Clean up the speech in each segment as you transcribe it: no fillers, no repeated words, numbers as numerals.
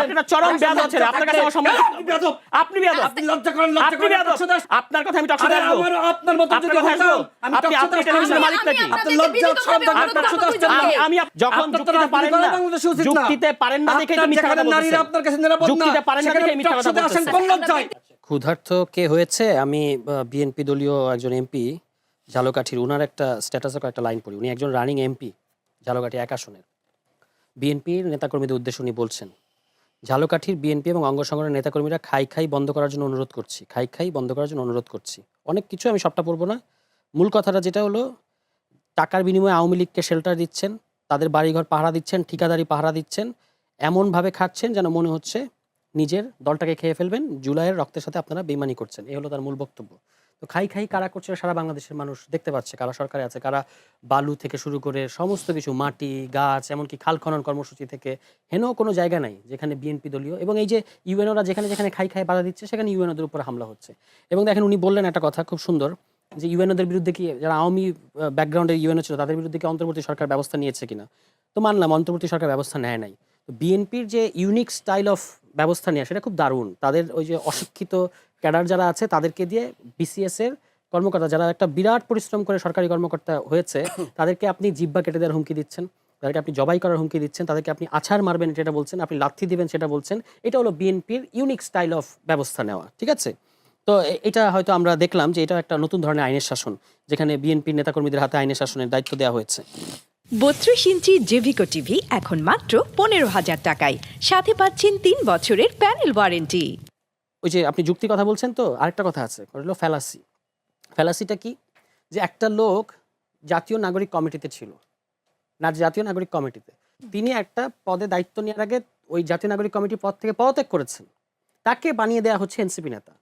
আপনি চরম বেয়াদব ছেলে, আপনার কাছে আমার সম্মান। আপনি বেয়াদব, আপনি লজ্জা করেন, লজ্জা করেন। আপনার কথা আমি টকশোতে আসবো, আপনার মতো যদি হতাম আমি আপনি টেলিভিশনের মালিক নাকি? আপনি লজ্জা শরম আমি যখন যুক্তিতে পারেন না, যুক্তিতে পারেন না দেখে তো মিথ্যা কথা বলছেন। নারীরা আপনার কাছে নিরাপদ না, যুক্তিতে পারেন না দেখে মিথ্যা কথা আসেন বলছেন। কোন লজ্জায়? ক্ষুধার্ত কে হয়েছে, আমি বিএনপি দলীয় একজন এমপি ঝালকাঠির, উনার একটা স্ট্যাটাসে কয়েকটা লাইন পড়ি। উনি একজন রানিং এমপি ঝালকাঠি 1 আসনের। বিএনপির নেতাকর্মীদের উদ্দেশ্যে উনি বলছেন, ঝালকাঠির বিএনপি এবং অঙ্গ সংগঠনের নেতাকর্মীরা খাই বন্ধ করার জন্য অনুরোধ করছি, খাই বন্ধ করার জন্য অনুরোধ করছি। অনেক কিছু, আমি সবটা পড়বো না। মূল কথাটা যেটা হলো, টাকার বিনিময়ে আওয়ামী লীগকে শেল্টার দিচ্ছেন, তাদের বাড়িঘর পাহারা দিচ্ছেন, ঠিকাদারি পাহারা দিচ্ছেন, এমনভাবে খাচ্ছেন যেন মনে হচ্ছে নিজের দলটাকে খেয়ে ফেলবেন, জুলাইয়ের রক্তের সাথে আপনারা বেইমানি করছেন। এই হলো তার মূল বক্তব্য। তো খাই কারা করছে সারা বাংলাদেশের মানুষ দেখতে পাচ্ছে, কারা সরকারে আছে, কারা বালু থেকে শুরু করে সমস্ত কিছু, মাটি, গাছ, এমনকি খাল খনন কর্মসূচি থেকে হেনও কোনো জায়গা নাই যেখানে বিএনপি দলীয় এবং এই যে ইউএনওরা যেখানে যেখানে খাই বাধা দিচ্ছে সেখানে ইউএনওদের উপর হামলা হচ্ছে। এবং দেখেন উনি বললেন একটা কথা খুব সুন্দর, যে ইউএনওদের বিরুদ্ধে কি, যারা আওয়ামী ব্যাকগ্রাউন্ডের ইউএনও ছিল তাদের বিরুদ্ধে কি অন্তর্বর্তী সরকার ব্যবস্থা নিয়েছে কিনা, তো মানলাম অন্তর্বর্তী সরকার ব্যবস্থা নেয় নাই। তো বিএনপির যে ইউনিক স্টাইল অফ ব্যবস্থা নেওয়া সেটা খুব দারুণ। তাদের ওই যে অশিক্ষিত ক্যাডার যারা আছে তাদেরকে দিয়ে বিসিএস এর কর্মকর্তা, যারা একটা বিরাট পরিশ্রম করে সরকারি কর্মকর্তা হয়েছে, তাদেরকে আপনি জিহ্বা কেটে দেওয়ার হুমকি দিচ্ছেন, তাদেরকে আপনি জবাই করার হুমকি দিচ্ছেন, তাদেরকে আপনি আছাড় মারবেন সেটা বলছেন, আপনি লাথি দিবেন সেটা বলছেন। এটা হলো বিএনপির ইউনিক স্টাইল অফ ব্যবস্থা নেওয়া, ঠিক আছে? তো এটা হয়তো আমরা দেখলাম যে এটা একটা নতুন ধরনের আইনের শাসন, যেখানে বিএনপির নেতাকর্মীদের হাতে আইনের শাসনের দায়িত্ব দেওয়া হয়েছে। 32 ইঞ্চি জেভিকো টিভি এখন মাত্র 15,000 টাকায়, সাথে পাচ্ছেন 3 বছরের প্যানেল ওয়ারেন্টি। ওই যে আপনি যুক্তি কথা বলছেন, তো আরেকটা কথা আছে, হলো ফ্যালাসি। ফ্যালাসিটা কি? যে একটা লোক জাতীয় নাগরিক কমিটিতে ছিল, না জাতীয় নাগরিক কমিটিতে, তিনি একটা পদে দায়িত্ব নেওয়ার আগে ওই জাতীয় নাগরিক কমিটির পদ থেকে পদত্যাগ করেছেন, তাকে বানিয়ে দেওয়া হচ্ছে এনসিপি নেতা।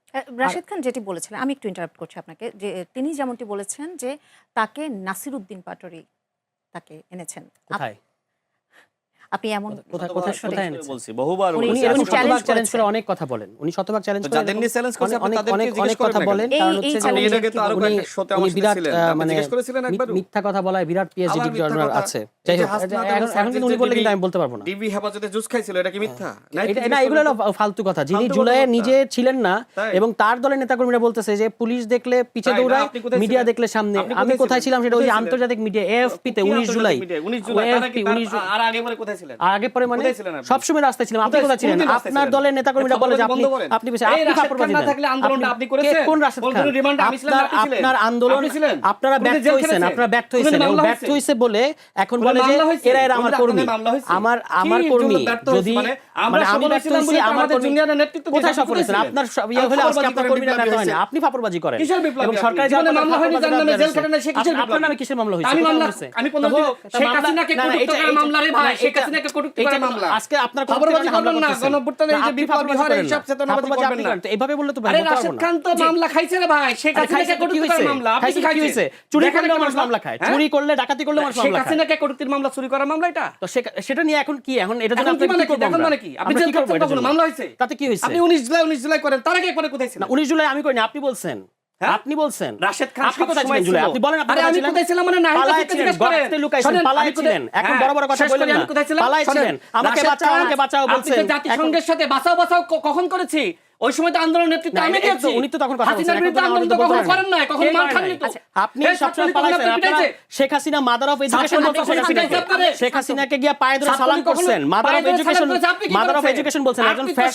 রাশেদ খান যেটি বলেছিলেন, আমি একটু ইন্টারাপ্ট করছি আপনাকে, যে তিনি যেমনটি বলেছেন যে তাকে নাসির উদ্দিন পাটোয়ারি তাকে এনেছেন। কোথায়? আপনি এমন কোথায় এনেছেন? বলছি বহুবার উনি উনি এরকম এরকম শতভাগ challenge চ্যালেঞ্জ করে করেছেন। অনেক কথা বলেন, উনি শতভাগ চ্যালেঞ্জ তো করেন, যাদের নিয়ে challenge করছে আপনি তাদেরকে জিজ্ঞেস অনেক করেন কথা না বলেন, কেন? কারণ এই হচ্ছে যে challenge এর আগে তো আরো কয়েকটা শোতে আমার সাথে উনি ছিলেন, বিরাট আপনি জিজ্ঞেস করেছিলেন একবারও? মিথ্যা কথা বলায় বিরাট পিএইচডি আবার ডিগ্রি মিথ্যা কথা। আছে। এই যাই যে হোক, হাসনাত এখন এবং কিন্তু উনি বললেন, কিন্তু আমি বলতে পারবো না। ডিবি হেফাজতে জুস খাইছিল, এটা কি মিথ্যা? না, এগুলো হলো ফালতু কথা। যিনি ফালতু জুলাইয়ে কথা। নিজে ছিলেন না তাই? এবং তার দলের নেতাকর্মীরা বলতেছে যে পুলিশ দেখলে পিছে তাই না? দৌড়ায়, আপনি কোথায় মিডিয়া ছিলেন? দেখলে সামনে। আপনি আমি কোথায় ছিলাম সেটা ওই যে কোথায় ছিলেন? আন্তর্জাতিক মিডিয়া এএফপি তে কি 19 জুলাই। 19 জুলাই তার AFP, আগে 19 আর আগে পরে কোথায় ছিলেন? আর আগে পরে মানে কোথায় ছিলেন আপনি? সবসময় রাস্তায় ছিলাম। আপনি কোথায়- কোথায় ছিলেন? কোনদিন রাস্তায় আপনার ছিলেন? দলের নেতাকর্মীরা বলে যে আপনি বন্ধ করেন। আপনি বেশি এই আপনি রাশেদ ফাপড়বাজি খান না দেন। থাকলে আন্দোলনটা আপনি করেছেন? কোন রাশেদ খান? বলগুলো রিমান্ডে আমি ছিলাম, আপনি ছিলেন? আপনার আন্দোলন আপনি ছিলেন? আপনারা উনি ব্যর্থ জেল হইছেন, খেটেছে? আপনারা ব্যর্থ উনি হইছেন এবং মামলা ব্যর্থ হয়েছে? হইছে বলে এখন উনি বলে যে মামলা হয়েছে? এরা আমার উনি কর্মী, আপনাদের মামলা হয়েছে? আমার কি কর্মী। জন্য ব্যর্থ হয়েছে? যদি মানে আমরা আমি সফল ব্যর্থ হয়েছিলাম হইছি, বলেই তো আমার আমাদের কর্মী জুনিয়ররা নেতৃত্ব দিয়েছে, কোথায় আপনি সফল হয়েছেন? কোথায় আপনার ছিলেন? ইয়ে হলে আজকে ফাপড়বাজি আপনার করেন, কর্মীরা বিপ্লবী নেতা হয় না, হয়েছে। আপনি ফাপড়বাজি করেন। কিসের বিপ্লবী এবং আপনি? সরকারি জীবনে মামলা হয়নি, জানেন না, জেল খাটেন না, সে কিসের আপনার নামে বিপ্লবী? কিসের মামলা হয়েছে? আমি কোথায় মামলা হয়েছে? আমি 15 দিন শেখ হাসিনাকে কটূক্তি করার মামলা রে ভাই, শেখ হাসিনাকে কটূক্তি করার মামলা। আজকে আপনার ফাপড়বাজি করবেন না, করতেছেন। গণঅভ্যুত্থানে এই যে আপনি বিপ্লবী ফাপড়বাজি হয় করেন এইসব না। চেতনাবাজি ফাপড়বাজি করবেন আপনি না। করেন। তো এভাবে বললে তো ভাই আরে বলতে পারবো রাশেদ না। খান তো মামলা খাইছে রে ভাই, শেখ হাসিনাকে কটূক্তি করার মামলা। আপনি কি খাইছে? খাইছেন? চুরি দেখেন করলেও একটা মানুষ মামলা খায়, হ্যাঁ? চুরি করলে ডাকাতি করলে মানুষ শেখ মামলা খায়। হাসিনাকে কটূক্তির মামলা চুরি করার মামলা এটা? তো সেটা নিয়ে এখন কি, এখন এটা এখন কি মানে কি? এখন মানে কি? আপনি জেল খাটছেন কখনো? মামলা হয়েছে? তাতে কি হয়েছে? আপনি 19 জুলাই করেন, তার আগে একবারে কোথায় ছিলেন? না 19 জুলাই আমি কইনি, আপনি বলছেন। হ্যাঁ? আপনি বলছেন। রাশেদ খান আপনি কোথায় ছিলেন জুলাই? আপনি বলেন আপনি আরে আমি কোথায় ছিলাম মানে নাই পালায় কথা ছিলেন, জিজ্ঞেস করেন। গর্তে লুকাইছেন, শোনেন, পালায় আমি কোথায়- ছিলেন। এখন হ্যাঁ, বড় বড় কথা শেষ বলেন করি, না। আমি কোথায় ছিলাম? পালায় শোনেন, ছিলেন, আমাকে রাশেদ বাঁচাও, খান, আমাকে বাঁচাও আপনি বলছেন। তো জাতিসংঘের সাথে বাঁচাও কখন করেছি? ওই সময় তো আন্দোলন নেতৃত্ব না, আমি এই তো দিয়েছি। উনি তো তখন কথা বলছেন, হাসিনার এখন বিরুদ্ধে তো আন্দোলন তো বলতে কখনো পারেন করেন নাই, কখনো কে মার করে খাননি নাই? তো। আচ্ছা, আপনি এই সবসময় ছাত্রলীগ পালাইছেন। কখনো আপনারা পিটাইছে? Sheikh Hasina mother of education Chhatra League বলতেছেন কখনো হাসিনাকে। পিটাইছে আপনারে? শেখ হাসিনাকে গিয়ে পায়ে ধরে সালাম ছাত্রলীগ কখনো করছেন। মাদার অফ পায়ে ধরে এডুকেশন, সালাম করেছে, আপনি কি মাদার অফ করেছেন? এডুকেশন বলছেন, একজন আপনি তো শেখ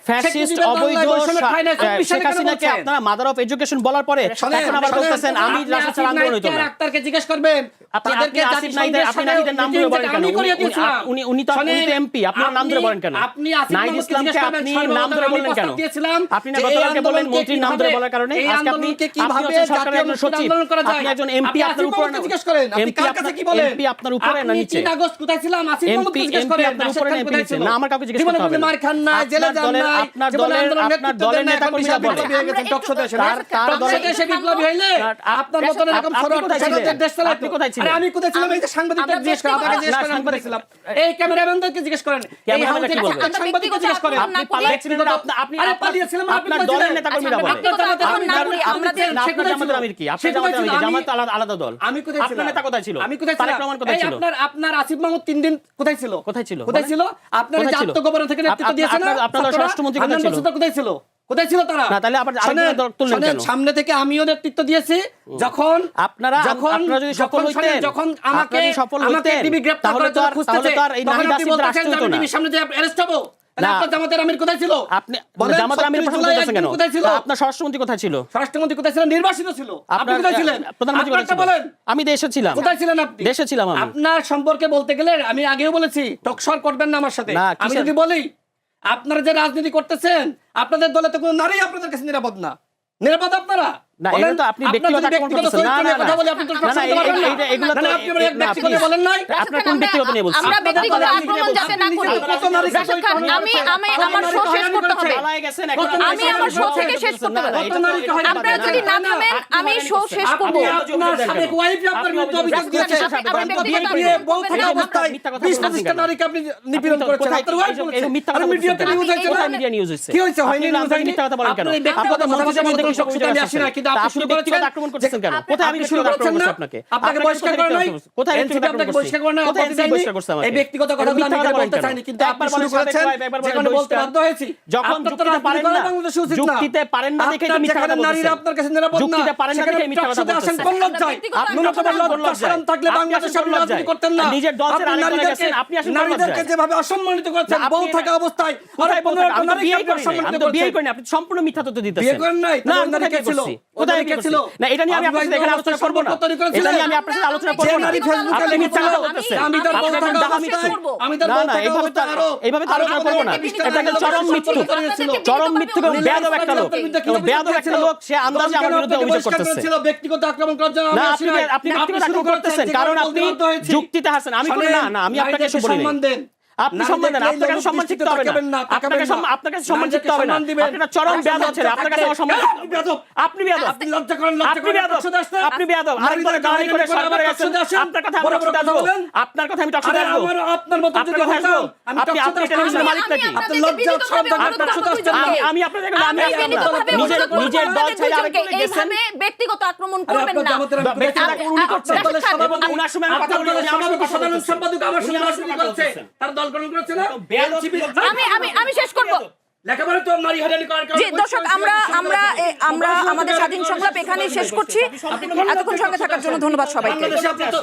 ফ্যাসিস্ট, মুজিবকে অবৈধ বৈষম্যের ঠাঁই নাই, 24 শেখ সালে কেন হাসিনাকে বলছেন? আপনারা মাদার অফ এডুকেশন বলার পরে শোনেন, এখন আবার শোনেন, বলতেছেন আমি আপনি রাশেদ আসিফ ছাড়া আন্দোলন হইতো নাইককে না। আক্তারকে জিজ্ঞেস করবেন। তাদেরকে আসিফ নাহিদের নাম ধরে বলেন কেন? উনি তো এমপি, আপনার নাম ধরে বলেন কেন? আপনি আসিফ নাহিদ মাহমুদকে ইসলামকে জিজ্ঞেস করবেন, আপনি সর্বপ্রথম নাম ধরে আমি বললেন কেন? প্রস্তাব দিয়েছিলাম আপনি না যে গতকালকে এই বলেন আন্দোলনকে মন্ত্রীর নাম ধরে বলার কারণে এই আজকে আপনি আন্দোলনকে আপনি কিভাবে হচ্ছেন সরকারের জাতীয় একজন সচিব, আন্দোলন করা যায়? আপনি একজন এমপি, আপনি আপনার আসিফ উপরে মাহমুদকে জিজ্ঞেস করেন, আপনি এমপি কার কাছে কি বলেন? এমপি আপনার উপরে না আপনি নিচে? 3 আগস্ট কোথায় ছিলাম? আসিফ মাহমুদকে জিজ্ঞেস করেন, আপনার রাশেদ উপরে খান এমপি কোথায় নিচে? ছিল? না আমার কাউকে জিজ্ঞেস জীবনে করতে হবে কোনো না। মার খান নাই, জেলে যান নাই, আপনার জীবনে দলের আন্দোলন আপনার নেতৃত্ব দলের দেন নাই, এখন নেতাকর্মীরা বিপ্লবী বলে হয়ে গেছেন, টকশোতে এসে। তার দলের টকশোতে এসে বিপ্লবী হইলে আপনার মতন এরকম আপনি ফরওয়ার্ড কোথায় ছিলেন? দেশ চালাতো। আপনি কোথায় ছিলেন? আরে আমি কোথায় ছিলাম? এই যে সাংবাদিকদের জিজ্ঞেস করেন, আপনাকে জিজ্ঞেস করেন, আমি কোথায় ছিলাম? এই ক্যামেরাম্যানদেরকে জিজ্ঞেস করেন, এই ক্যামেরাম্যানরা হাউজের কি বলবে? সাংবাদিককে জিজ্ঞেস করেন। আপনি পালাচ্ছিলেন, আপনি আরে পালিয়েছিলাম, আপনি আপনার বলছিলেন। দলের নেতাকর্মীরা বলে ব্যক্তিগত আক্রমণ না করি, আমাদের না, আপনার জামাতের আমির কি? আপনার জামাতের আমির কি? জামাত আলাদা দল। আমি কোথায় ছিলাম? আপনার নেতা কোথায় ছিল? আমি কোথায় তারেক ছিলাম? রহমান কোথায় এই ছিল? আপনার আসিফ মাহমুদ 3 দিন কোথায় ছিল? কোথায় ছিল? কোথায় ছিল? আপনার এই যে কোথায় ছিল? আত্মগোপন থেকে নেতৃত্ব দিয়েছে না? আপনার ছাত্ররা? স্বরাষ্ট্রমন্ত্রী কোথায় হান্নান ছিল? মাসুদ কোথায় ছিল? কোথায় ছিল তারা? না, তাহলে আবার আরেকজনের শোনেন, দল তুললেন শোনেন, কেন? সামনে থেকে আমিও নেতৃত্ব দিয়েছি যখন আপনারা যদি সফল হইতেন, যখন আমাকে আপনারা যদি সফল হইতেন, টিভি গ্রেফতার তাহলে করার তো জন্য আর খুঁজতেছে, এই তখন নাহিদ আপনি আসিফদের বলতেছেন রাষ্ট্র যে হতো আমি না। টিভির সামনে যে অ্যারেস্ট হবো। তাহলে না। আপনার জামাতের আমির কোথায় ছিল? আপনি বলেন, জামাতের আমির 36 প্রশ্ন জুলাই করতেছেন কেন? কোথায় ছিল? আপনার স্বরাষ্ট্রমন্ত্রী কোথায় ছিল? স্বরাষ্ট্রমন্ত্রী কোথায় ছিলেন? নির্বাসিত ছিল। আপনি আপনার কোথায় ছিলেন? প্রধানমন্ত্রী কোথায় আপনারটা ছিল? বলেন। আমি দেশে ছিলাম। কোথায় ছিলেন আপনি? দেশে ছিলাম আমি। আপনার সম্পর্কে বলতে গেলে আমি আগেও বলেছি টকশর করবেন না আমার সাথে। না, আমি কিসের- যদি বলি আপনারা যে রাজনীতি করতেছেন আপনাদের দলে তো কোনো নারী আপনাদের কাছে নিরাপদ না। নিরাপদ আপনারা? না, বলেন, এটা তো আপনি আপনার ব্যক্তিগত যদি আক্রমণ ব্যক্তিগত করতেছেন। চরিত্র না, নিয়ে না, কথা না। বলি, আপনি তো না, টকশর না, করতে পারবেন না। এগুলো তো না, না, আপনি আমার এক না, ব্যক্তিগত please। বলেন নাই। আপনার কোন ব্যক্তিগত নিয়ে বলছেন? আমরা ব্যক্তিগত আপনার আক্রমণ যাতে না করি। কত নারী রাশেদ খান, আমি আমার শো শেষ করতে হবে। পালায় গেছেন, কত এখন নারী আমি আমার শো থেকে শেষ করতে না, না, পারবো। এটা তো- নারীকে হয়রানি আপনারা যদি না থামেন আমি শো শেষ করব। আপনি আপনার সাবেক ওয়াইফই আপনার বিরুদ্ধে অভিযোগ দিয়েছে। আপনি ব্যক্তিগত বিয়ে আক্রমণ বউ করবেন থাকা না। অবস্থায় মিথ্যা কথা 20-25 বলছেন টা কেন? নারীকে আপনি নিপীড়ন আপনি তো করেছেন। কোথায়- আপনার ওয়াইফ এরকম বলেছে। মিথ্যা আর কথা মিডিয়াতে বলছেন নিউজ কেন? হয়েছে না? কোথায় মিডিয়া নিউজ হয়েছে? কি হয়েছে? হয়নি, আপনি নিউজ হয়নি? মিথ্যা কথা বলেন কেন? আপনি ব্যক্তিগত আপনাদের কথা মন্ত্রীদের বলতে বিরুদ্ধে বলতে কিছু অভিযোগ আমি আসছে। আসি না, কিন্তু তা আপনি আপনি শুরু ব্যক্তিগত করেছেন আক্রমণ করতেছেন কেন? আপনি- কোথায় আমি আপনি ব্যক্তিগত শুরু আক্রমণ করেছেন করছি না? আপনাকে? আপনাকে বহিষ্কার করা নাই? কোথায় এনসিপি ব্যক্তিগত আপনাকে আক্রমণ করছি? বহিষ্কার করা নাই? কোথায় আপত্তি এনসিপি জানাইনি? বহিষ্কার করছে আমাকে? এই ব্যক্তিগত কথাগুলো আমি মিথ্যা এখানে কথা বলেন বলতে কেন? চাইনি, কিন্তু আপনি একবার শুরু বলেন সাবেক করেছেন, ওয়াইফ, একবার বলেন যেখানে বলতে বহিষ্কার। বাধ্য হয়েছি। যখন আপনার তো যুক্তিতে রাজনীতি পারেন করা না, বাংলাদেশে উচিত না। যুক্তিতে পারেন না দেখেই তো আপনার মিথ্যা কথা যেখানে নারীরা বলতেছেন। আপনার কাছে নিরাপদ না, যুক্তিতে পারেন না সেখানে দেখেই মিথ্যা কথা টকশোতে আসেন বলতেছেন। কোন লজ্জায়? ব্যক্তিগত ন্যূনতম আক্রমণ লজ্জা লজ্জায়। শরম থাকলে আপনি বাংলাদেশে আসেন আপনি কোন রাজনীতি লজ্জায়? করতেন না। নিজের দল ছেড়ে আপনি আরেক দলে নারীদেরকে- গেছেন, আপনি আসেন কোন নারীদেরকে লজ্জায়? যেভাবে অসম্মানিত করছেন, না, বউ আপনি- থাকা অবস্থায় কোথায় আরো বলতে 15 আমি তো নারীকে বিয়ে আপনি করি নাই, অসম্মানিত আমি তো বিয়ে করছেন। করি না, আপনি সম্পূর্ণ মিথ্যা তথ্য দিতেছেন। বিয়ে করেন নাই? না, তাহলে আমি নারী কোথায় কে ছিল? করছি? ওই কোথায় নারী কে করছি? ছিল? না, এটা নিয়ে আমি আপনার সাথে এখানে আলোচনা করব না। তৈরি করেছিলেন। এটা নিয়ে আমি আপনার সাথে আলোচনা করব যে না। নারী ফেসবুকে আপনি মিথ্যা কথা লিখেছিল, বলতেছেন। আমি তার বউ আপনি থাকা একদম অবস্থায়- মিথ্যু। আমি তার না, বউ না, থাকা এইভাবে তো- অবস্থায় আরো- এইভাবে তো আরো আলোচনা করব না। আমাদেরকে এটা একটা চরম মিথ্যু। চরম মিথ্যু এবং বেয়াদব একটা লোক। এবং বেয়াদব একটা লোক, সে আন্দাজে আমার বিরুদ্ধে অভিযোগ করতেছে। ব্যক্তিগত আক্রমণ করার জন্য আমি না, আসি নাই। আপনি ব্যক্তিগত আক্রমণ করতেছেন কারণ আপনি যুক্তিতে হাসেন। আমি বলি না, না, আমি আপনাকে এসব বলি সম্মান নাই। দেন। আপনি সম্মান দেন, আপনার কাছে সম্মান শিখতে হবে না। আপনার কাছে সম্মান শিখতে হবে না। আপনি একটা চরম বেয়াদব ছেলে, আপনার কাছে আমার সম্মান শিখতে হবে না। আপনি বেয়াদব। আপনি লজ্জা করেন, লজ্জা আপনি করেন, বেয়াদব। টকশোতে আসতে? আপনি বেয়াদব। আরেকবার গালি করে সরকারে গেছেন। আপনার কথা আমি টকশোতে আসবো। আপনার কথা আমি টকশোতে আরে আসবো। আমার আপনার মতো যদি আপনার কথা হতাম, আসবো। আমি আপনি টকশোতে আসতাম। টেলিভিশনের মালিক নাকি? আপনার লজ্জা শরম থাকলে আপনার টকশোতে আসতেন না। আমি আপনাদের আমি আসতাম না। নিজের দল ছেড়ে আরেক দলে গেছেন। এইভাবে ব্যক্তিগত আক্রমণ আরে করবেন আপনার না। জামাতের আমি ব্যক্তিগত আক্রমণ উনি করছেন। রাশেদ খান, এবং উনার সময় আমি কথা বলি, উনি আমার সাথে কথা সাধারণ বলতেছেন। সম্পাদক আমার উনি সাথে আমার রাজনীতি সাথে কথা করছে, বলতেছেন। তার দল গঠন করছে না? বেয়াদব NCP লোক। আমি শেষ করব। লেখাপড়া তো নারী হয়রানি করার কারণে জি দর্শক, আমরা আমাদের স্বাধীন সংলাপ এখানেই শেষ করছি। এতক্ষণ সঙ্গে থাকার জন্য ধন্যবাদ সবাইকে। বাংলাদেশে আপনি তো